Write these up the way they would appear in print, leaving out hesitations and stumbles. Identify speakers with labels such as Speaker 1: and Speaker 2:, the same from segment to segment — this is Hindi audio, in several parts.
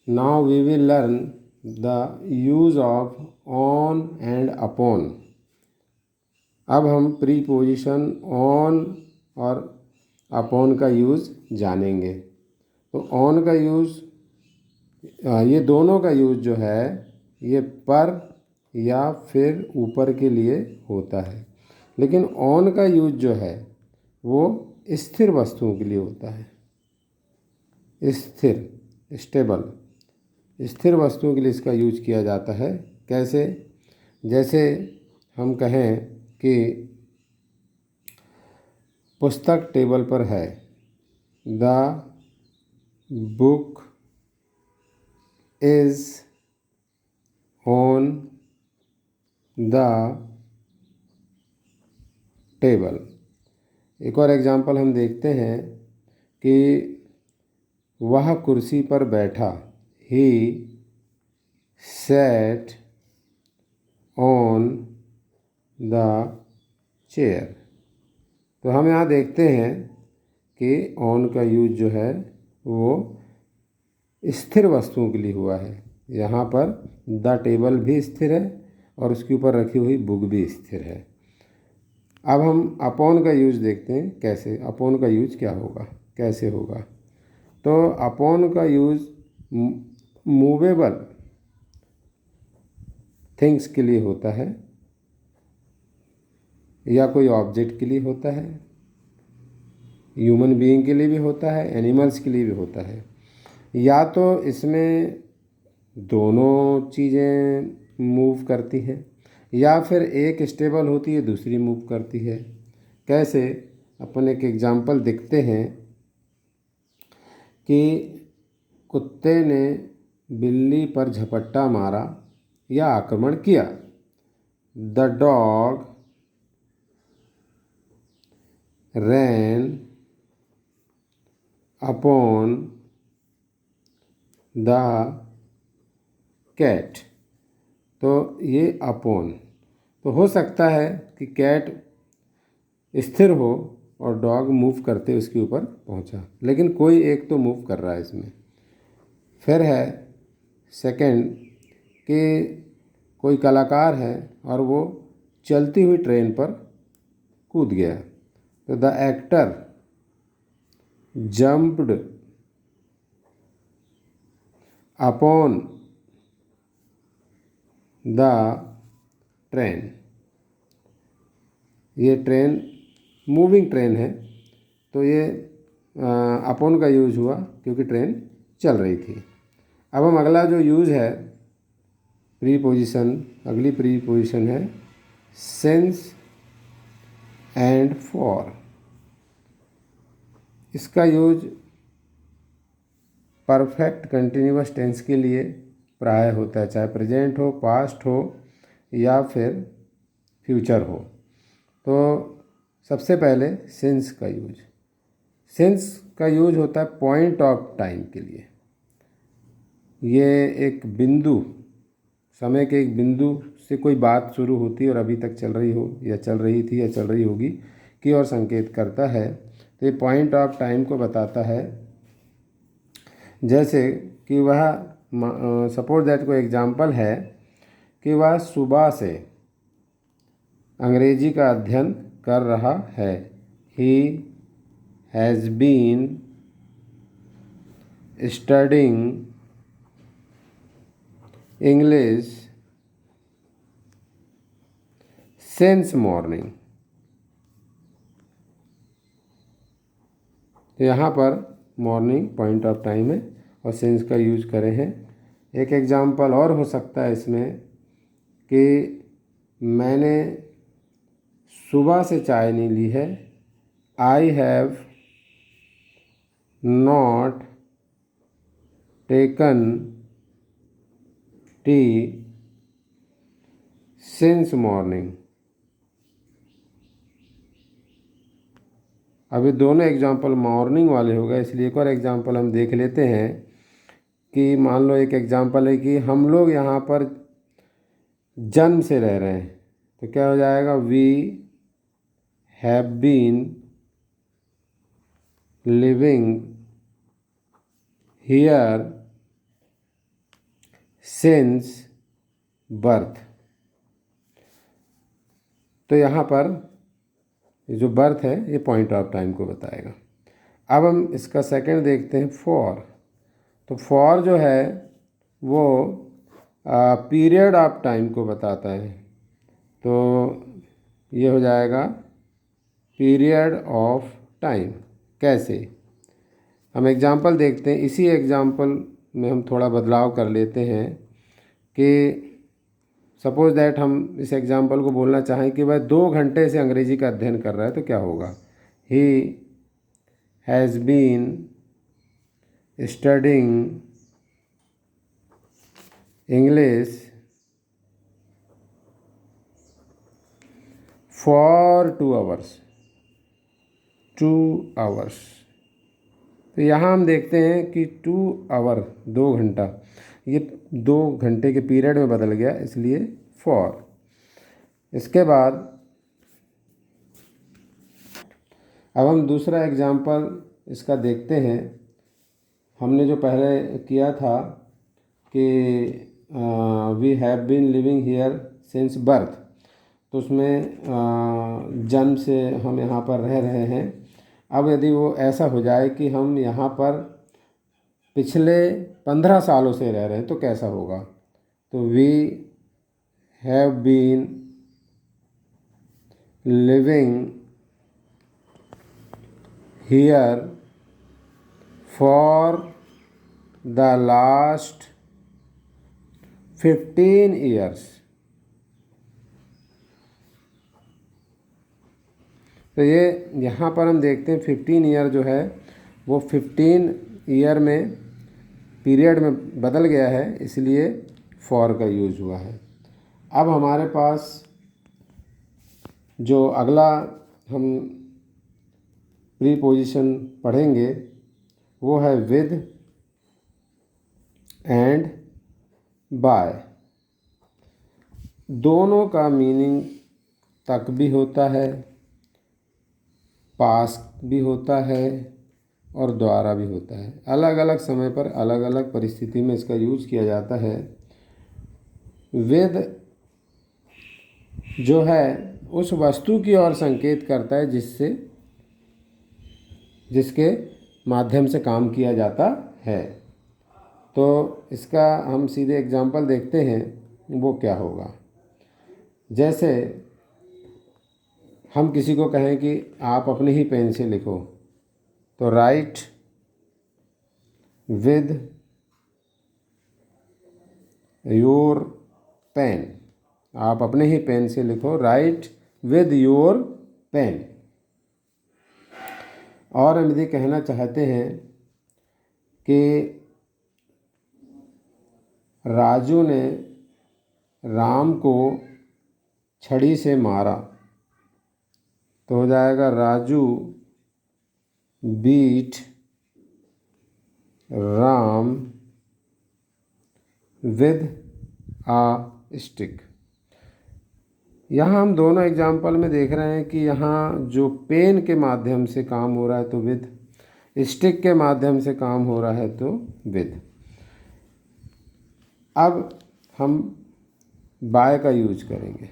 Speaker 1: Now we will learn the use of on and upon. अब हम प्रीपोजिशन ऑन और अपॉन का यूज़ जानेंगे। तो ऑन का यूज़, ये दोनों का यूज़ जो है ये पर या फिर ऊपर के लिए होता है, लेकिन ऑन का यूज़ जो है वो स्थिर वस्तुओं के लिए होता है। स्थिर, स्टेबल, स्थिर वस्तुओं के लिए इसका यूज किया जाता है। कैसे? जैसे हम कहें कि पुस्तक टेबल पर है, the book is on the table. एक और एग्जाम्पल हम देखते हैं कि वह कुर्सी पर बैठा, ही sat on the chair। तो हम यहाँ देखते हैं कि ऑन का यूज जो है वो स्थिर वस्तुओं के लिए हुआ है। यहाँ पर द टेबल भी स्थिर है और उसके ऊपर रखी हुई बुक भी स्थिर है। अब हम अपॉन का यूज देखते हैं कैसे, अपॉन का यूज क्या होगा, कैसे होगा। तो अपॉन का यूज मूवेबल थिंग्स के लिए होता है या कोई ऑब्जेक्ट के लिए होता है, ह्यूमन बीइंग के लिए भी होता है, एनिमल्स के लिए भी होता है। या तो इसमें दोनों चीज़ें मूव करती हैं या फिर एक स्टेबल होती है दूसरी मूव करती है। कैसे? अपन एक एग्जांपल देखते हैं कि कुत्ते ने बिल्ली पर झपट्टा मारा या आक्रमण किया। The dog ran upon the cat. तो ये अपॉन, तो हो सकता है कि कैट स्थिर हो और डॉग मूव करते उसके ऊपर पहुंचा, लेकिन कोई एक तो मूव कर रहा है इसमें। फिर है सेकंड कि कोई कलाकार है और वो चलती हुई ट्रेन पर कूद गया। तो the actor jumped upon the train. ये ट्रेन मूविंग ट्रेन है, तो ये अपॉन का यूज हुआ क्योंकि ट्रेन चल रही थी। अब हम अगला जो यूज है प्रीपोजिशन, अगली प्रीपोजिशन है सिंस एंड फॉर। इसका यूज परफेक्ट कंटिन्यूअस टेंस के लिए प्राय होता है, चाहे प्रेजेंट हो, पास्ट हो या फिर फ्यूचर हो। तो सबसे पहले सिंस का यूज, सिंस का यूज होता है पॉइंट ऑफ टाइम के लिए। ये एक बिंदु, समय के एक बिंदु से कोई बात शुरू होती है और अभी तक चल रही हो या चल रही थी या चल रही होगी की ओर संकेत करता है। तो ये पॉइंट ऑफ टाइम को बताता है। जैसे कि वह, सपोज दैट कोई एग्जाम्पल है कि वह सुबह से अंग्रेजी का अध्ययन कर रहा है। He has been studying English since morning. तो यहाँ पर मॉर्निंग पॉइंट ऑफ टाइम है और सिंस का यूज करे हैं। एक एग्जाम्पल और हो सकता है इसमें कि मैंने सुबह से चाय नहीं ली है। I have not taken T since morning. अभी दोनों एग्जाम्पल मॉर्निंग वाले हो गए, इसलिए एक और एग्जाम्पल हम देख लेते हैं कि मान लो एक एग्जाम्पल है कि हम लोग यहाँ पर जन्म से रह रहे हैं, तो क्या हो जाएगा, we have been living here since birth. तो यहाँ पर जो बर्थ है ये पॉइंट ऑफ टाइम को बताएगा। अब हम इसका सेकंड देखते हैं, फॉर। तो फॉर जो है वो पीरियड ऑफ टाइम को बताता है। तो ये हो जाएगा पीरियड ऑफ टाइम। कैसे, हम एग्जाम्पल देखते हैं। इसी एग्जाम्पल में हम थोड़ा बदलाव कर लेते हैं कि सपोज दैट हम इस एग्जाम्पल को बोलना चाहें कि वह 2 घंटे से अंग्रेजी का अध्ययन कर रहा है, तो क्या होगा? He has been studying English for 2 hours. 2 hours. तो यहाँ हम देखते हैं कि 2 आवर 2 घंटा, ये 2 घंटे के पीरियड में बदल गया, इसलिए फॉर। इसके बाद अब हम दूसरा एग्जाम्पल इसका देखते हैं। हमने जो पहले किया था कि we have been living here since birth, तो उसमें जन्म से हम यहाँ पर रह रहे हैं। अब यदि वो ऐसा हो जाए कि हम यहाँ पर पिछले 15 सालों से रह रहे हैं, तो कैसा होगा? तो we have been living here for the last 15 years. तो ये यहाँ पर हम देखते हैं 15 ईयर जो है वो 15 ईयर में पीरियड में बदल गया है, इसलिए फॉर का यूज़ हुआ है। अब हमारे पास जो अगला हम प्रीपोजिशन पढ़ेंगे वो है विद एंड बाय। दोनों का मीनिंग तक भी होता है, पास भी होता है और द्वारा भी होता है। अलग अलग समय पर अलग अलग परिस्थिति में इसका यूज़ किया जाता है। विद जो है उस वस्तु की ओर संकेत करता है जिसके माध्यम से काम किया जाता है। तो इसका हम सीधे एग्जाम्पल देखते हैं, वो क्या होगा। जैसे हम किसी को कहें कि आप अपने ही पेन से लिखो, तो राइट विद योर पेन। आप अपने ही पेन से लिखो, राइट विद योर पेन। और हम यदि कहना चाहते हैं कि राजू ने राम को छड़ी से मारा, तो हो जाएगा Raju beat Ram with a stick. यहाँ हम दोनों एग्जाम्पल में देख रहे हैं कि यहाँ जो पेन के माध्यम से काम हो रहा है तो विद, स्टिक के माध्यम से काम हो रहा है तो विद। अब हम बाय का यूज करेंगे।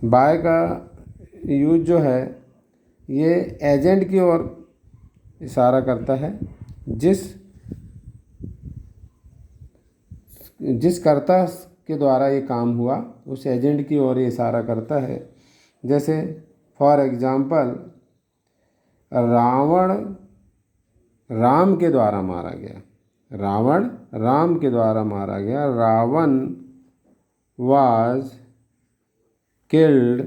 Speaker 1: बाय का यूज जो है ये एजेंट की ओर इशारा करता है, जिस कर्ता के द्वारा ये काम हुआ उस एजेंट की ओर ये इशारा करता है। जैसे फॉर एग्जाम्पल, रावण राम के द्वारा मारा गया। रावण राम के द्वारा मारा गया। Ravan was killed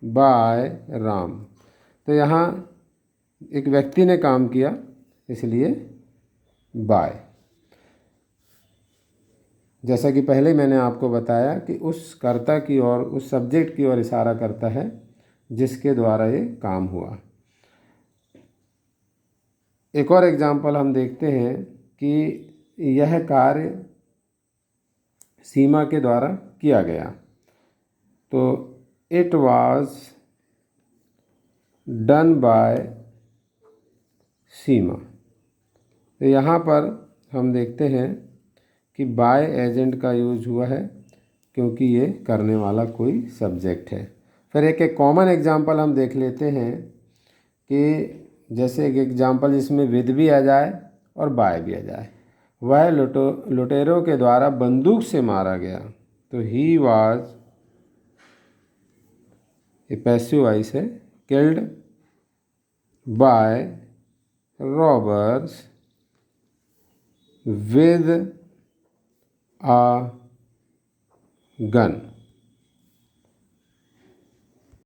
Speaker 1: by Ram. तो यहाँ एक व्यक्ति ने काम किया, इसलिए बाय। जैसा कि पहले मैंने आपको बताया कि उस कर्ता की ओर, उस सब्जेक्ट की ओर इशारा करता है जिसके द्वारा ये काम हुआ। एक और एग्जाम्पल हम देखते हैं कि यह कार्य सीमा के द्वारा किया गया। तो इट वाज डन बाय सीमा। तो यहाँ पर हम देखते हैं कि बाय एजेंट का यूज हुआ है क्योंकि ये करने वाला कोई सब्जेक्ट है। फिर एक एक कॉमन एग्जांपल हम देख लेते हैं कि जैसे एक एग्जांपल जिसमें विद भी आ जाए और बाय भी आ जाए। वह लुटेरों के द्वारा बंदूक से मारा गया, तो ही वाज, ये पैसिव वॉइस है, killed by robbers with a gun.